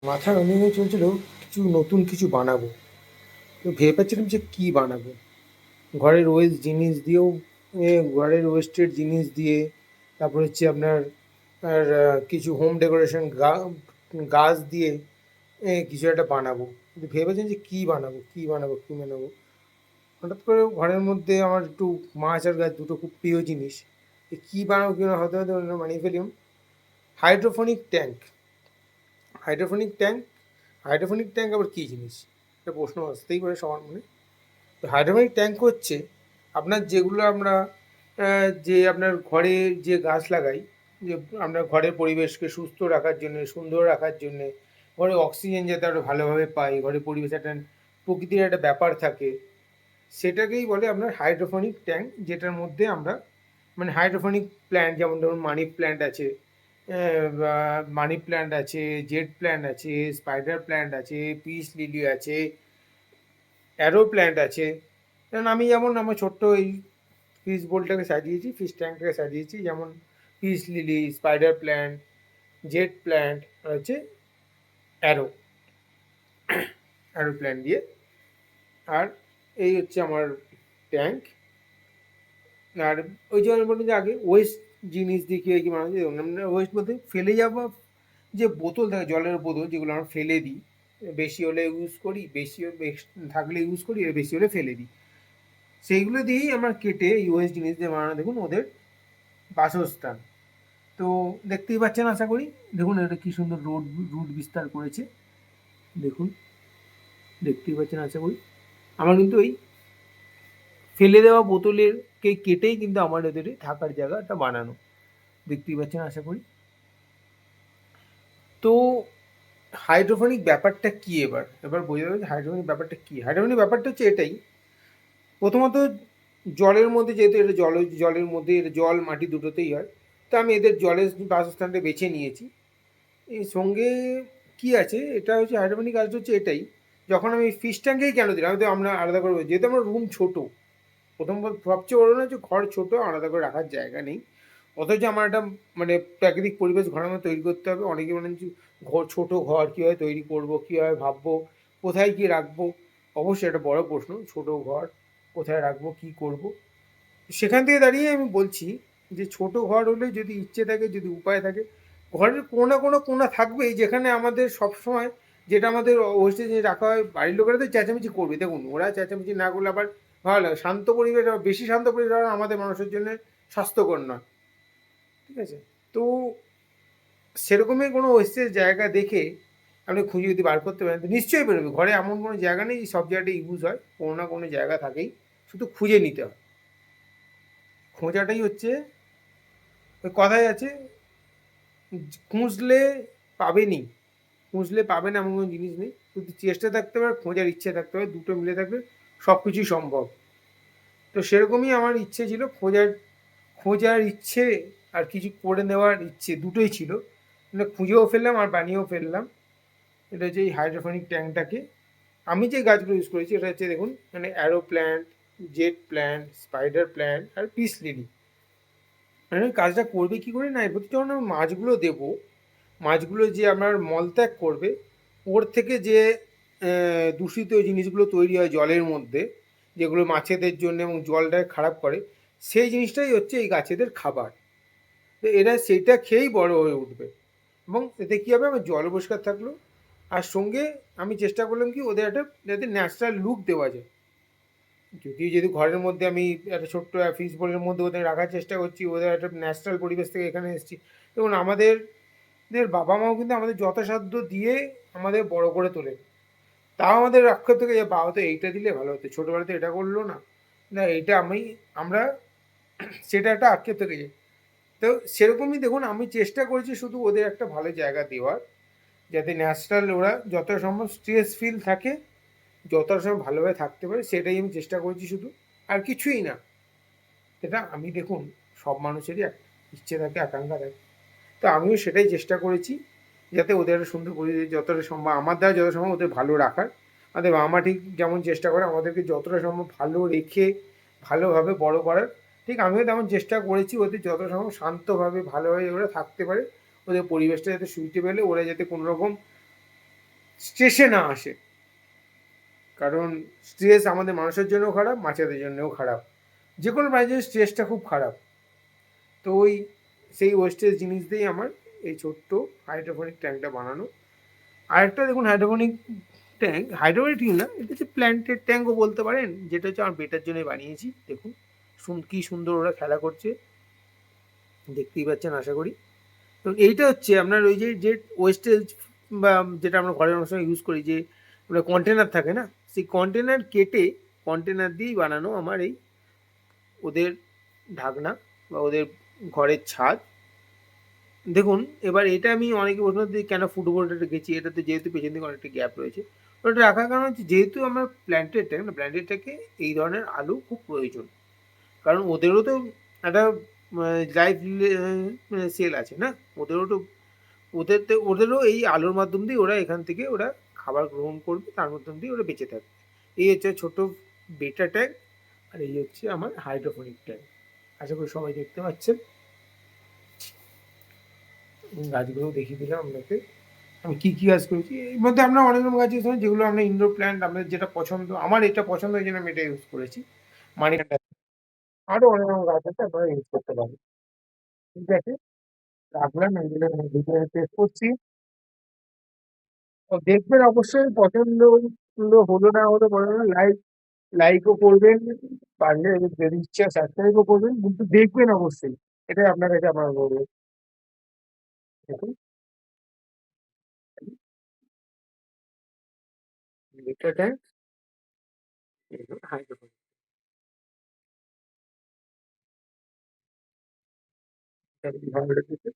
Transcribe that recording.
মাথায় অনেক চলছিল কিছু নতুন কিছু বানাবো। তো ভেবে পাচ্ছিলাম যে কী বানাবো। ঘরের ওয়েস্ট জিনিস দিয়েও ঘরের ওয়েস্টেড জিনিস দিয়ে, তারপর হচ্ছে আপনার আর কিছু হোম ডেকোরেশন গাছ দিয়ে কিছু একটা বানাবো। কিন্তু ভেবেছেন যে কী বানাবো। হঠাৎ করে ঘরের মধ্যে আমার একটু মাছ আর গাছ দুটো খুব প্রিয় জিনিস। কী বানাবো হতে হতে বানিয়ে ফেলিম hydroponic tank. Hydroponic tank hydroponic tank আবার কী জিনিস, একটা প্রশ্ন আসতেই পারে সবার মনে। তো হাইড্রোফোনিক ট্যাঙ্ক হচ্ছে আপনার যেগুলো আমরা যে আপনার ঘরে যে গাছ লাগাই, যে আমরা ঘরের পরিবেশকে সুস্থ রাখার জন্যে, সুন্দর রাখার জন্যে, ঘরে অক্সিজেন যাতে আরও ভালোভাবে পাই, ঘরে পরিবেশে একটা প্রকৃতির একটা ব্যাপার থাকে, সেটাকেই বলে আপনার হাইড্রোফোনিক ট্যাঙ্ক। যেটার মধ্যে আমরা মানে হাইড্রোফোনিক প্ল্যান্ট, যেমন ধরুন মানি প্ল্যান্ট আছে, জেড প্ল্যান্ট আছে, স্পাইডার প্ল্যান্ট আছে, পিস লিলি আছে, অ্যারো প্ল্যান্ট আছে। কারণ আমি যেমন আমার ছোট্ট এই ফিশ বোলটাকে সাজিয়েছি, ফিশ ট্যাঙ্কটাকে সাজিয়েছি, যেমন peace lily, spider plant, jade plant আর হচ্ছে অ্যারো অ্যারো প্ল্যান্ট দিয়ে। আর এই হচ্ছে আমার ট্যাঙ্ক। আর ওই যে আমি বললাম যে আগে ওয়েস্ট জিনিস দিয়ে কী কি বানানো যায়, ওয়েস্ট বলতে ফেলে যাওয়া যে বোতল থাকে, জলের বোতল, যেগুলো আমরা ফেলে দিই, বেশি হলে ইউজ করি, থাকলে ইউজ করি, আর বেশি হলে ফেলে দিই, সেইগুলো দিয়েই আমরা কেটে এই ওয়েস্ট জিনিস দিয়ে বানানো দেখুন ওদের বাসস্থান। তো দেখতেই পাচ্ছেন আশা করি, দেখুন এটা কী সুন্দর রুট বিস্তার করেছে, দেখুন দেখতেই পাচ্ছেন আশা করি। আমার কিন্তু এই ফেলে দেওয়া বোতলের কেটেই কিন্তু আমার এদের থাকার জায়গাটা বানানো, দেখতেই পাচ্ছেন আশা করি। তো হাইড্রোফোনিক ব্যাপারটা কী, এবার এবার বোঝা যাবে যে হাইড্রোফোনিক ব্যাপারটা কী। হাইড্রোফোনিক ব্যাপারটা হচ্ছে এটাই, প্রথমত জলের মধ্যে, যেহেতু এটা জলের মধ্যে, এটা জল মাটি দুটোতেই হয়, তো আমি এদের জলের বাসস্থানটা বেছে নিয়েছি। এই সঙ্গে কি আছে, এটা হচ্ছে হাইড্রোপনিক কাজটা হচ্ছে এটাই, যখন আমি ফিশ ট্যাঙ্কেই কেন দিলাম, আমি তো আমরা আলাদা করে, যেহেতু আমার রুম ছোট, প্রথম সবচেয়ে বড় না, যে ঘর ছোট, আলাদা করে রাখার জায়গা নেই, অথচ আমার একটা মানে প্রাকৃতিক পরিবেশ ঘরের মধ্যে তৈরি করতে হবে। অনেকে বলেন যে ছোটো ঘর কীভাবে তৈরি করবো, কীভাবে ভাববো, কোথায় কী রাখবো। অবশ্যই একটা বড় প্রশ্ন, ছোটো ঘর কোথায় রাখবো, কী করব। সেখান থেকে দাঁড়িয়ে আমি বলছি যে ছোট ঘর হলে, যদি ইচ্ছে থাকে, যদি উপায় থাকে, ঘরের কোনো না কোনো কোণা থাকবেই যেখানে আমাদের সবসময়, যেটা আমাদের ওয়েস্টেজ রাখা হয়। বাড়ির লোকেরা তো চেঁচামেচি করবে, দেখুন ওরা চেঁচামেচি না করলে আবার ভালো লাগে। শান্ত পরিবেশ, বেশি শান্ত পরিবেশ আমাদের মানুষের জন্য স্বাস্থ্যকর নয়, ঠিক আছে। তো সেরকমই কোনো ওয়েস্টেজ জায়গা দেখে আপনি খুঁজে যদি বার করতে পারেন, তো নিশ্চয়ই বেরোবে। ঘরে এমন কোনো জায়গা নেই সব জায়গাটাই ইউজ হয়, কোনো না কোনো জায়গা থাকেই, শুধু খুঁজে নিতে হয়। খোঁজাটাই হচ্ছে, ওই কথাই আছে, খুঁজলে পাবেনই, খুঁজলে পাবেন এমন কোনো জিনিস নেই, শুধু চেষ্টা থাকতে হবে, খোঁজার ইচ্ছে থাকতে হবে, দুটো মিলে থাকবে সব কিছুই সম্ভব। তো সেরকমই আমার ইচ্ছে ছিল, খোঁজার ইচ্ছে আর কিছু করে নেওয়ার ইচ্ছে, দুটোই ছিল। মানে খুঁজেও ফেললাম আর বানিয়েও ফেললাম। এটা হচ্ছে এই হাইড্রোফোনিক ট্যাঙ্কটাকে। আমি যে গাছগুলো ইউজ করেছি, এটা হচ্ছে দেখুন, মানে arrow plant, jade plant, spider plant আর পিস লিলি। মানে কাজটা করবে কী করে না, এর প্রতি যখন আমি মাছগুলো দেবো, মাছগুলো যে আমার মলত্যাগ করবে, ওর থেকে যে দূষিত জিনিসগুলো তৈরি হয় জলের মধ্যে, যেগুলো মাছেদের জন্য এবং জলটাকে খারাপ করে, সেই জিনিসটাই হচ্ছে এই গাছেদের খাবার। তো এরা সেইটা খেয়েই বড় হয়ে উঠবে, এবং এতে কী হবে, আমার জল পরিষ্কার থাকলো, আর সঙ্গে আমি চেষ্টা করলাম কি ওদের একটা যাতে ন্যাচারাল লুক দেওয়া যায়। যদি ঘরের মধ্যে আমি একটা ছোট্ট ফিশ বোলের মধ্যে ওদের রাখার চেষ্টা করছি, ওদের একটা ন্যাচারাল পরিবেশ থেকে এখানে এসেছি, এবং আমাদের বাবা মাও কিন্তু আমাদের যথাসাধ্য দিয়ে আমাদের বড় করে তোলে। তাও আমাদের আক্ষেপ থেকে, যে বাবা তো এইটা দিলে ভালো হতো, ছোটোবেলাতে এটা করলো না, না এইটা আমরা সেটা একটা আক্ষেপ থেকে যায়। তো সেরকমই দেখুন, আমি চেষ্টা করেছি শুধু ওদের একটা ভালো জায়গা দেওয়ার, যাতে ন্যাচারাল ওরা যতটা সম্ভব স্ট্রেস ফিল থাকে, যতটা সম্ভব ভালোভাবে থাকতে পারে, সেটাই আমি চেষ্টা করেছি শুধু, আর কিছুই না। এটা আমি দেখুন, সব মানুষেরই একটা ইচ্ছে থাকে, আকাঙ্ক্ষা থাকে, তো আমিও সেটাই চেষ্টা করেছি, যাতে ওদের একটা সুন্দর পরিবেশ, যতটা সম্ভব আমার দ্বারা যতটা সম্ভব ওদের ভালো রাখার। আমাদের বাবা মা ঠিক যেমন চেষ্টা করে আমাদেরকে যতটা সম্ভব ভালো রেখে ভালোভাবে বড় করার, ঠিক আমিও তেমন চেষ্টা করেছি ওদের যতটা সম্ভব শান্তভাবে ভালোভাবে ওরা থাকতে পারে, ওদের পরিবেশটা যাতে সুইটেবল, ওরা যাতে কোনো রকম স্ট্রেসে না আসে। কারণ স্ট্রেস আমাদের মানুষের জন্যও খারাপ, মাছেদের জন্যও খারাপ। যে কোনো প্রাণীর স্ট্রেসটা খুব খারাপ। তো ওই সেই ওয়েস্টেজ জিনিস দিয়েই আমার এই ছোট্ট হাইড্রোপনিক ট্যাঙ্কটা বানানো। আরেকটা দেখুন হাইড্রোপনিক ট্যাঙ্ক, হাইড্রোপনিক না, এটা হচ্ছে প্ল্যান্টেড ট্যাঙ্কও বলতে পারেন, যেটা হচ্ছে আমার বেটার জন্যই বানিয়েছি। দেখুন কি সুন্দর ওরা খেলা করছে, দেখতেই পাচ্ছেন আশা করি। তো এইটা হচ্ছে আপনার ওই যে যে ওয়েস্টেজ বা যেটা আমরা ঘরের অনেক সময় ইউজ করি, যে ওটা কন্টেনার থাকে না, সেই কন্টেনার কেটে কন্টেনার দিয়েই বানানো আমার এই ওদের ঢাকনা বা ওদের ঘরের ছাদ। দেখুন এবার এটা আমি অনেকে প্রশ্ন দিই কেন ফুটবলটা রেখেছি, এটাতে যেহেতু পেছন দিকে অনেকটা গ্যাপ রয়েছে। ওটা রাখার কারণ হচ্ছে যেহেতু আমার প্ল্যান্টেডটা না, প্ল্যান্টেডটাকে এই ধরনের আলু খুব প্রয়োজন। কারণ ওদেরও তো একটা লাইফ সেল আছে না, ওদেরও তো ওদেরও এই আলোর মাধ্যম দিয়ে ওরা এখান থেকে ওরা খাবার গ্রহণ করবে, তার মাধ্যম দিয়ে ওরা বেঁচে থাকবে। এই হচ্ছে ছোট বেটা ট্যাঙ্ক, আর এই হচ্ছে আমার হাইড্রোফোনিক ট্যাঙ্ক। আশা করি সবাই দেখতে পাচ্ছেন। গাছগুলো দেখিয়ে দিলাম আপনাকে আমি কী কী গাছ করেছি। এর মধ্যে আমরা অনেক রকম গাছ ইউজ করি, যেগুলো আমরা ইনডোর প্ল্যান্ট, আমাদের যেটা পছন্দ, আমার এটা পছন্দ এই জন্য আমি এটা ইউজ করেছি। মানি প্ল্যান্ট, আরও অনেক রকম গাছ আছে, আপনারা ইউজ করতে পারেন। ঠিক আছে, রাখলাম, এগুলো ভিডিও শেষ করছি। তো দেখবেন অবশ্যই, পছন্দ হলো হলো না হলো বড় না, লাইকও করবেন, পারলে যদি ইচ্ছা সাবস্ক্রাইবও করবেন, কিন্তু দেখবেন অবশ্যই। এটাই আপনার কাছে আমার অনুরোধ। দেখুন এটা হাইড্রোফোন, ভালো লেগেছে।